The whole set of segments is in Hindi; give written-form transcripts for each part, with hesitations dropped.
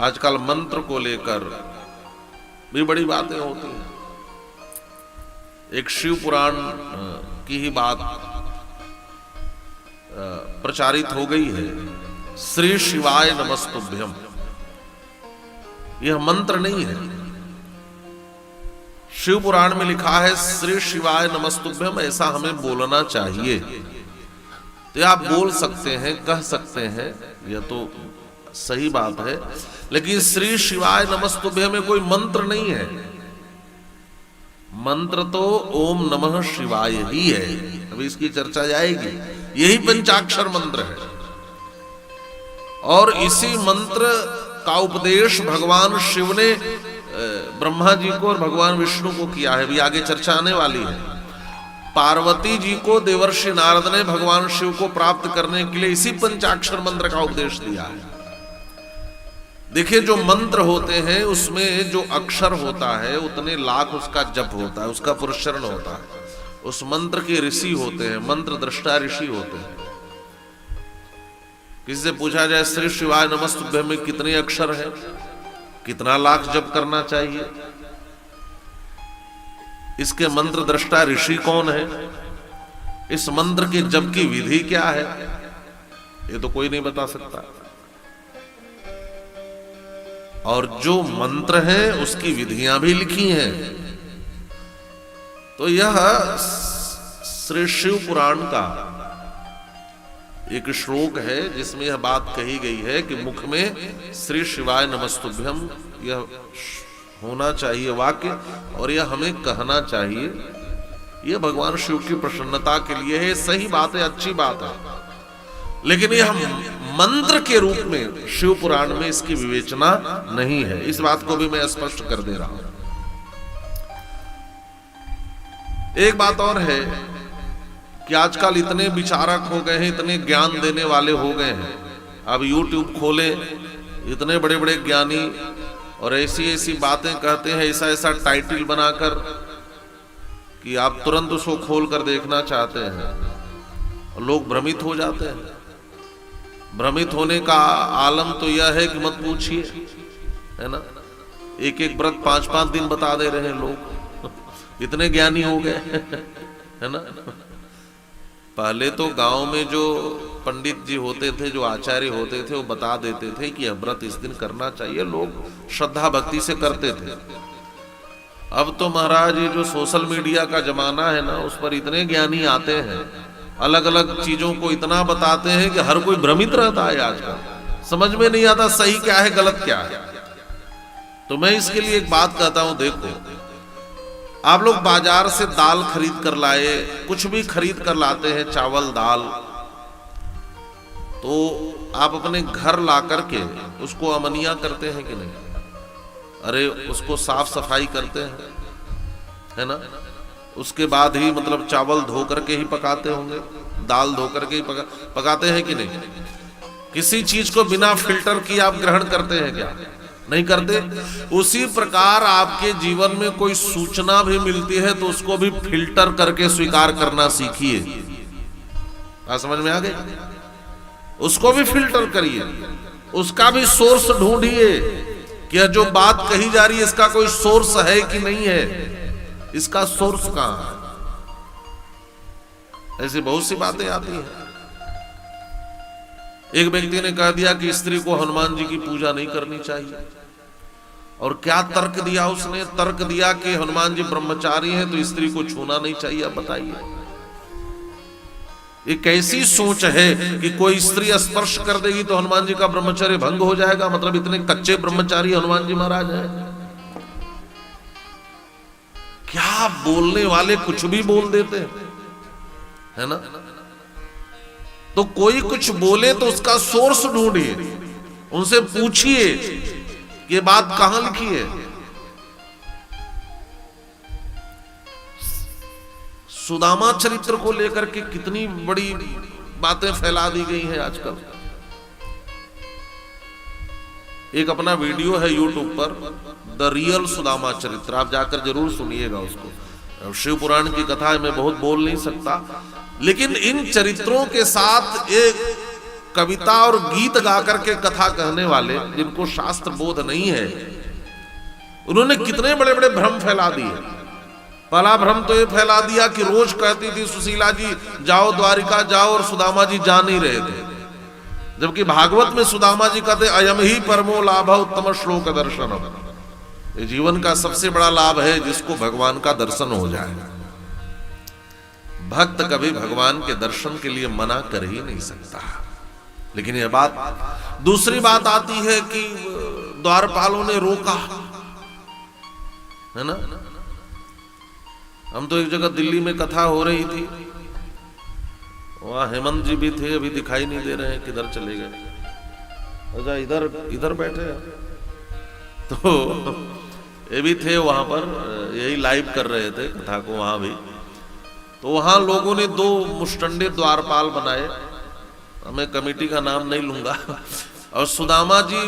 आजकल मंत्र को लेकर भी बड़ी बातें होती हैं। एक शिव पुराण की ही बात प्रचारित हो गई है, श्री शिवाय नमस्तुभ्यम। यह मंत्र नहीं है, शिव पुराण में लिखा है श्री शिवाय नमस्तुभ्यम, ऐसा हमें बोलना चाहिए। तो आप बोल सकते हैं, कह सकते हैं, यह तो सही बात है, लेकिन श्री शिवाय नमस्तुभ्यम में कोई मंत्र नहीं है। मंत्र तो ओम नमः शिवाय ही है, अभी इसकी चर्चा जाएगी। यही पंचाक्षर मंत्र है और इसी मंत्र का उपदेश भगवान शिव ने ब्रह्मा जी को और भगवान विष्णु को किया है, भी आगे चर्चा आने वाली है। पार्वती जी को देवर्षि नारद ने भगवान शिव को प्राप्त करने के लिए इसी पंचाक्षर मंत्र का उपदेश दिया है। देखिए, जो मंत्र होते हैं उसमें जो अक्षर होता है उतने लाख उसका जप होता है, उसका पुरस्चरण होता है। उस मंत्र के ऋषि होते हैं, मंत्र दृष्टा ऋषि होते हैं। किसी से पूछा जाए श्री शिवाय नमस्तुभ्यम में कितने अक्षर हैं, कितना लाख जप करना चाहिए, इसके मंत्र दृष्टा ऋषि कौन है, इस मंत्र के जप की विधि क्या है, ये तो कोई नहीं बता सकता। और जो मंत्र है उसकी विधियां भी लिखी हैं। तो यह श्री शिव पुराण का एक श्लोक है जिसमें यह बात कही गई है कि मुख में श्री शिवाय नमस्तुभ्यम यह होना चाहिए वाक्य, और यह हमें कहना चाहिए। यह भगवान शिव की प्रसन्नता के लिए है, सही बात है, अच्छी बात है, लेकिन यह मंत्र के रूप में शिव पुराण में इसकी विवेचना नहीं है। इस बात को भी मैं स्पष्ट कर दे रहा हूं। एक बात और है कि आजकल इतने विचारक हो गए हैं, इतने ज्ञान देने वाले हो गए हैं। अब YouTube खोले, इतने बड़े बड़े ज्ञानी और ऐसी ऐसी बातें कहते हैं, ऐसा ऐसा टाइटल बनाकर कि आप तुरंत उसको खोल कर देखना चाहते हैं और लोग भ्रमित हो जाते हैं। भ्रमित होने का आलम तो यह है कि मत पूछिए, है ना। एक एक व्रत 5-5 दिन बता दे रहे हैं लोग, इतने ज्ञानी हो गए, है ना। पहले तो गांव में जो पंडित जी होते थे, जो आचार्य होते थे, वो बता देते थे कि यह व्रत इस दिन करना चाहिए, लोग श्रद्धा भक्ति से करते थे। अब तो महाराज ये जो सोशल मीडिया का जमाना है ना, उस पर इतने ज्ञानी आते हैं, अलग अलग चीजों को इतना बताते हैं कि हर कोई भ्रमित रहता है। आजकल समझ में नहीं आता सही क्या है गलत क्या है। तो मैं इसके लिए एक बात कहता हूं, देखो, आप लोग बाजार से दाल खरीद कर लाए, कुछ भी खरीद कर लाते हैं, चावल दाल, तो आप अपने घर ला करके उसको अमनिया करते हैं कि नहीं? अरे उसको साफ सफाई करते हैं, है ना। उसके बाद ही मतलब चावल धो करके ही पकाते होंगे, दाल धो करके ही पकाते हैं कि नहीं? किसी चीज को बिना फिल्टर किए आप ग्रहण करते हैं क्या? नहीं करते। उसी प्रकार आपके जीवन में कोई सूचना भी मिलती है तो उसको भी फिल्टर करके स्वीकार करना सीखिए। समझ में आ गई? उसको भी फिल्टर करिए, उसका भी सोर्स ढूंढिए कि जो बात कही जा रही है इसका कोई सोर्स है कि नहीं है, इसका सोर्स कहां है। ऐसी बहुत सी बातें आती हैं। एक व्यक्ति ने कह दिया कि स्त्री को हनुमान जी की पूजा नहीं करनी चाहिए, और क्या तर्क दिया उसने? तर्क दिया कि हनुमान जी ब्रह्मचारी हैं तो स्त्री को छूना नहीं चाहिए। अब बताइए, ये कैसी सोच है कि कोई स्त्री स्पर्श कर देगी तो हनुमान जी का ब्रह्मचर्य भंग हो जाएगा? मतलब इतने कच्चे ब्रह्मचारी हनुमान जी महाराज हैं। क्या बोलने वाले कुछ भी बोल देते हैं, है ना। तो कोई कुछ बोले तो उसका सोर्स ढूंढिए, उनसे पूछिए कि ये बात कहां लिखी है। सुदामा चरित्र को लेकर के कितनी बड़ी बातें फैला दी गई हैं आजकल। एक अपना वीडियो है YouTube पर, द रियल सुदामा चरित्र, आप जाकर जरूर सुनिएगा उसको। शिव पुराण की कथा है, मैं बहुत बोल नहीं सकता, लेकिन इन चरित्रों के साथ एक कविता और गीत गा करके कथा कहने वाले, जिनको शास्त्र बोध नहीं है, उन्होंने कितने बड़े बड़े भ्रम फैला दिए। पहला भ्रम तो ये फैला दिया कि रोज कहती थी सुशीला जी जाओ द्वारिका जाओ, और सुदामा जी जा नहीं रहे थे, जबकि भागवत में सुदामा जी कहते अयम ही परमो लाभ उत्तम श्लोक दर्शनम। ये जीवन का सबसे बड़ा लाभ है जिसको भगवान का दर्शन हो जाए। भक्त कभी भगवान के दर्शन के लिए मना कर ही नहीं सकता। लेकिन यह बात, दूसरी बात आती है कि द्वारपालों ने रोका, है ना। हम तो एक जगह दिल्ली में कथा हो रही थी, वहां हेमंत जी भी थे, अभी दिखाई नहीं दे रहे हैं, किधर चले गए। अच्छा, इधर बैठे हैं, तो ये भी थे वहां पर, यही लाइव कर रहे थे कथा को वहां भी। तो वहां लोगों ने 2 मुष्टंडे द्वारपाल बनाए, मैं कमेटी का नाम नहीं लूंगा, और सुदामा जी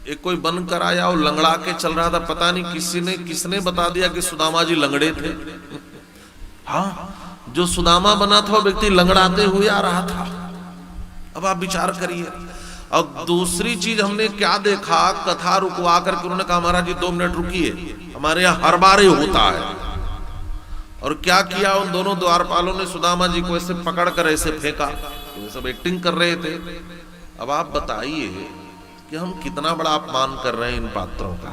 एक कोई बनकर आया और लंगड़ा के चल रहा था। पता नहीं किसने बता दिया कि सुदामा जी लंगड़े थे। हाँ, जो सुदामा बना था वो व्यक्ति लंगड़ाते हुए आ रहा था। अब आप विचार करिए। और दूसरी चीज हमने क्या देखा, कथा रुकवा करके उन्होंने कहा महाराज जी 2 मिनट रुकिए, हमारे यहाँ हर बार ही होता है। और क्या किया, उन दोनों द्वारपालों ने सुदामा जी को ऐसे पकड़ कर ऐसे फेंका। ये सब एक्टिंग कर रहे थे। अब आप बताइए कि हम कितना बड़ा अपमान कर रहे हैं इन पात्रों का।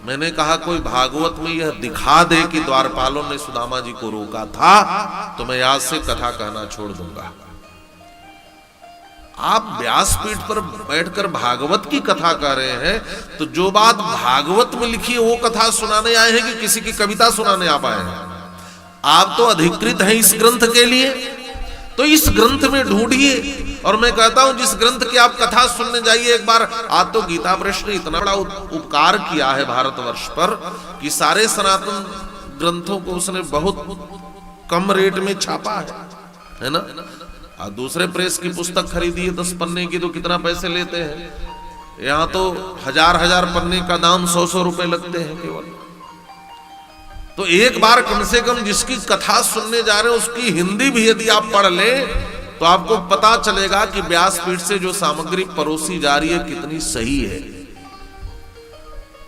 मैंने कहा कोई भागवत में यह दिखा दे कि द्वारपालों ने सुदामा जी को रोका था, तो मैं आज से कथा कहना छोड़ दूंगा। आप व्यासपीठ पर बैठकर भागवत की कथा कर रहे हैं, तो जो बात भागवत में लिखी है वो कथा सुनाने आए हैं कि किसी की कविता सुनाने आप आए हैं? आप तो अधिकृत हैं इस ग्रंथ के लिए, तो इस ग्रंथ में ढूंढिए। और मैं कहता हूं जिस ग्रंथ की आप कथा सुनने जाइए एक बार। आज तो गीता प्रेस ने इतना बड़ा उपकार किया है भारतवर्ष पर कि सारे सनातन ग्रंथों को उसने बहुत कम रेट में छापा है ना। और दूसरे प्रेस की पुस्तक खरीदी है 10 पन्ने की, तो कितना पैसे लेते हैं। यहाँ तो हजार पन्ने का दाम 100 रुपए लगते हैं केवल। तो एक बार कम से कम जिसकी कथा सुनने जा रहे हैं उसकी हिंदी भी यदि आप पढ़ लें तो आपको पता चलेगा कि व्यासपीठ से जो सामग्री परोसी जा रही है कितनी सही है।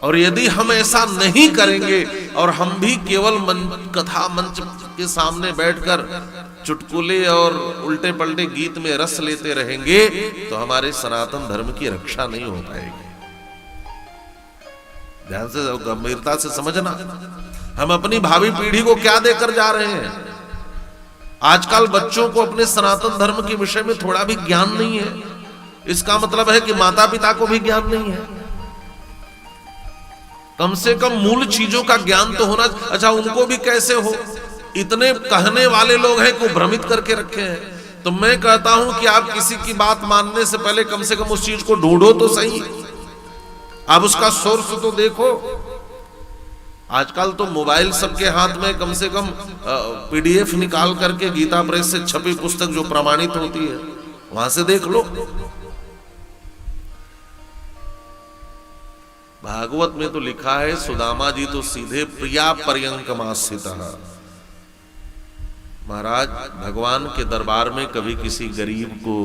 और यदि हम ऐसा नहीं करेंगे और हम भी केवल कथा मंच के सामने बैठकर चुटकुले और उल्टे पलटे गीत में रस लेते रहेंगे तो हमारे सनातन धर्म की रक्षा नहीं हो पाएगी। ध्यान से, गंभीरता से समझना, हम अपनी भावी पीढ़ी को क्या देकर जा रहे हैं। आजकल बच्चों को अपने सनातन धर्म के विषय में थोड़ा भी ज्ञान नहीं है। इसका मतलब है कि माता पिता को भी ज्ञान नहीं है। कम से कम मूल चीजों का ज्ञान तो होना। अच्छा, उनको भी कैसे हो, इतने कहने वाले लोग हैं को भ्रमित करके रखे हैं। तो मैं कहता हूं कि आप किसी की बात मानने से पहले कम से कम उस चीज को ढूंढो तो सही, आप उसका सोर्स तो देखो। आजकल तो मोबाइल सबके हाथ में, कम से कम पीडीएफ निकाल करके गीता प्रेस से छपी पुस्तक जो प्रमाणित होती है वहां से देख लो। भागवत में तो लिखा है सुदामा जी तो सीधे प्रिया पर्यंकमास्थितः। महाराज, भगवान के दरबार में कभी किसी गरीब को,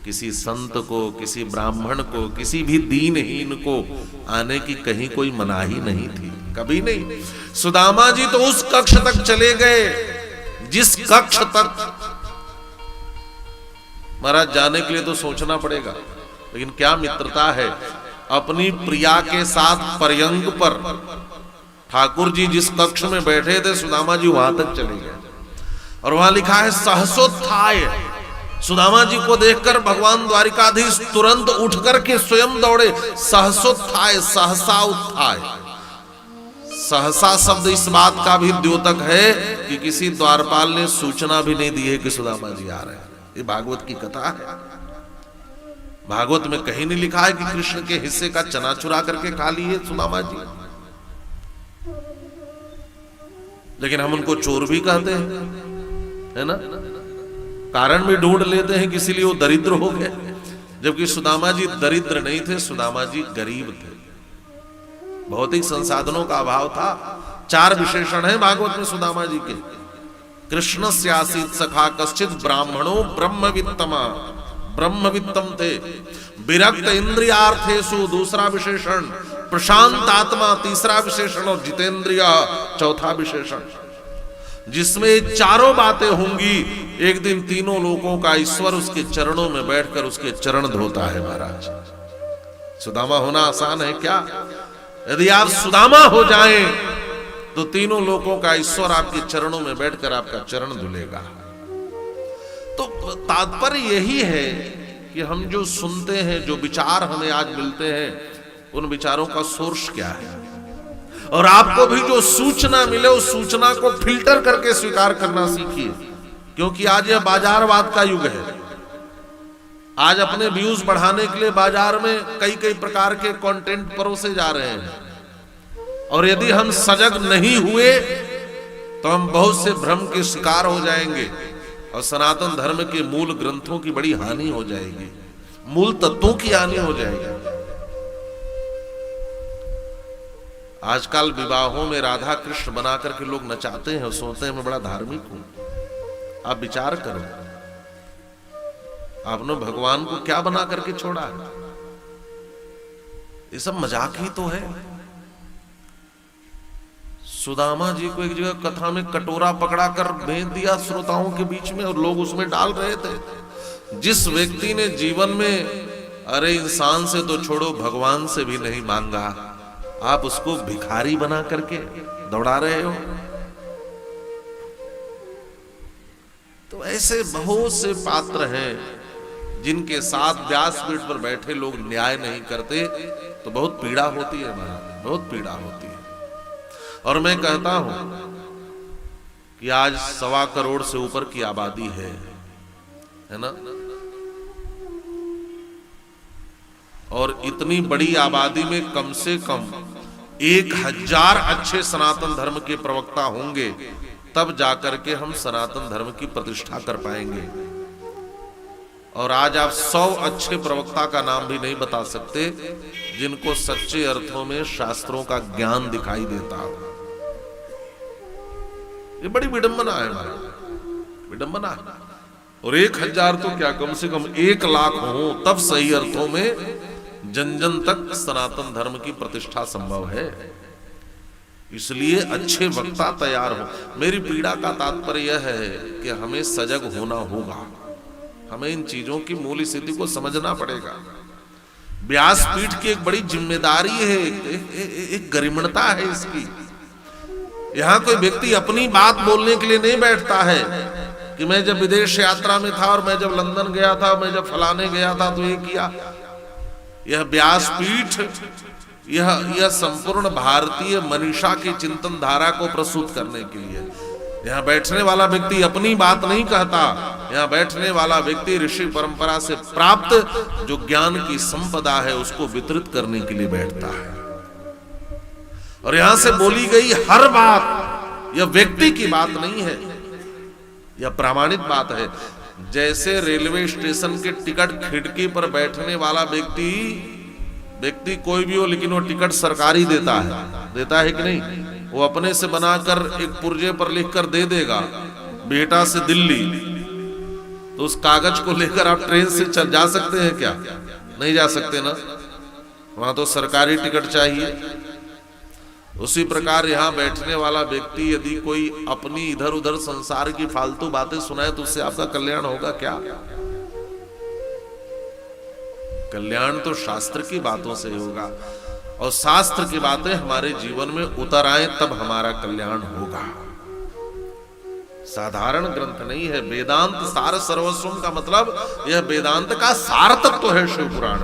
किसी संत को, किसी ब्राह्मण को, किसी भी दीनहीन को आने की कहीं कोई मनाही नहीं थी, कभी नहीं। सुदामा जी तो उस कक्ष तक चले गए जिस कक्ष तक महाराज जाने के लिए तो सोचना पड़ेगा, लेकिन क्या मित्रता है। अपनी प्रिया के साथ पर्यंक पर ठाकुर जी जिस कक्ष में बैठे थे सुदामा जी वहां तक चले गए। और वहां लिखा है सहसोत्थाय। सुदामा जी को देखकर भगवान द्वारिकाधीश तुरंत उठ करके स्वयं दौड़े। सहसोत्थाय, सहसा उत्थाय। सहसा शब्द इस बात का भी द्योतक है कि किसी द्वारपाल ने सूचना भी नहीं दी है कि सुदामा जी आ रहे हैं। ये भागवत की कथा है। भागवत में कहीं नहीं लिखा है कि कृष्ण के हिस्से का चना चुरा करके खा लिए सुदामा जी, लेकिन हम उनको चोर भी कहते हैं, है ना। कारण भी ढूंढ लेते हैं कि इसीलिए वो दरिद्र हो गए, जबकि सुदामा जी दरिद्र नहीं थे, सुदामा जी गरीब थे। भौतिक संसाधनों का अभाव था। 4 विशेषण हैं भागवत में सुदामा जी के। कृष्णस्यासीत सखा कश्चित ब्राह्मणो ब्रह्मवित्तमा, ब्रह्मवित्तम थे। विरक्त इंद्रियार्थेषु दूसरा विशेषण, प्रशांत आत्मा तीसरा विशेषण, और जितेंद्रिय चौथा विशेषण। जिसमें चारों बातें होंगी, एक दिन तीनों लोगों का ईश्वर उसके चरणों में बैठकर उसके चरण धोता है। महाराज, सुदामा होना आसान है क्या? यदि आप सुदामा हो जाएं तो तीनों लोगों का ईश्वर आपके चरणों में बैठकर आपका चरण धुलेगा। तो तात्पर्य यही है कि हम जो सुनते हैं, जो विचार हमें आज मिलते हैं, उन विचारों का सोर्स क्या है, और आपको भी जो सूचना मिले उस सूचना को फिल्टर करके स्वीकार करना सीखिए। क्योंकि आज यह बाजारवाद का युग है। आज अपने व्यूज बढ़ाने के लिए बाजार में कई कई प्रकार के कंटेंट परोसे जा रहे हैं, और यदि हम सजग नहीं हुए तो हम बहुत से भ्रम के शिकार हो जाएंगे, और सनातन धर्म के मूल ग्रंथों की बड़ी हानि हो जाएगी, मूल तत्वों की हानि हो जाएगी। आजकल विवाहों में राधा कृष्ण बना करके लोग नचाते हैं और सोचते हैं मैं बड़ा धार्मिक हूं। आप विचार करो, आपने भगवान को क्या बना करके छोड़ा है? ये सब मजाक ही तो है। सुदामा जी को एक जगह कथा में कटोरा पकड़ा कर भेज दिया श्रोताओं के बीच में, और लोग उसमें डाल रहे थे। जिस व्यक्ति ने जीवन में, अरे इंसान से तो छोड़ो, भगवान से भी नहीं मांगा, आप उसको भिखारी बना करके दौड़ा रहे हो। तो ऐसे बहुत से पात्र हैं जिनके साथ व्यासपीठ पर बैठे लोग न्याय नहीं करते, तो बहुत पीड़ा होती है महाराज, बहुत पीड़ा होती है। और मैं कहता हूं कि आज 1.25 करोड़ से ऊपर की आबादी है ना, और इतनी बड़ी आबादी में कम से कम 1000 अच्छे सनातन धर्म के प्रवक्ता होंगे, तब जाकर के हम सनातन धर्म की प्रतिष्ठा कर पाएंगे। और आज आप 100 अच्छे प्रवक्ता का नाम भी नहीं बता सकते जिनको सच्चे अर्थों में शास्त्रों का ज्ञान दिखाई देता हो। ये बड़ी विडंबना है हमारी, विडंबना है। और 1000 तो क्या, कम से कम 1 लाख हो, तब सही अर्थों में जन जन तक सनातन धर्म की प्रतिष्ठा संभव है। इसलिए अच्छे वक्ता तैयार हो। मेरी पीड़ा का तात्पर्य यह है कि हमें सजग होना होगा, हमें इन चीजों की मूल स्थिति को समझना पड़ेगा। व्यासपीठ की एक बड़ी जिम्मेदारी है, एक गरिमणता है इसकी। यहां कोई व्यक्ति अपनी बात बोलने के लिए नहीं बैठता है कि मैं जब विदेश यात्रा में था, और मैं जब लंदन गया था, मैं जब फलाने गया था तो ये किया। यह व्यासपीठ, यह संपूर्ण भारतीय मनीषा की चिंतन धारा को प्रस्तुत करने के लिए। यहाँ बैठने वाला व्यक्ति अपनी बात नहीं कहता, यहाँ बैठने वाला व्यक्ति ऋषि परंपरा से प्राप्त जो ज्ञान की संपदा है उसको वितरित करने के लिए बैठता है। और यहां से बोली गई हर बात यह व्यक्ति की बात नहीं है, यह प्रामाणिक बात है। जैसे रेलवे स्टेशन के टिकट खिड़की पर बैठने वाला व्यक्ति कोई भी हो, लेकिन वो टिकट सरकारी देता है कि नहीं? वो अपने से बनाकर एक पुर्जे पर लिखकर दे देगा, बेटा से दिल्ली, तो उस कागज को लेकर आप ट्रेन से चल जा सकते हैं क्या? नहीं जा सकते ना, वहां तो सरकारी टिकट चाहिए। उसी प्रकार यहां बैठने वाला व्यक्ति यदि कोई अपनी इधर उधर संसार की फालतू बातें सुनाए तो उससे आपका कल्याण होगा क्या? कल्याण तो शास्त्र की बातों से होगा, और शास्त्र की बातें हमारे जीवन में उतर आए तब हमारा कल्याण होगा। साधारण ग्रंथ नहीं है। वेदांत सार सर्वस्वम का मतलब यह वेदांत का सार तत्व है शिव पुराण।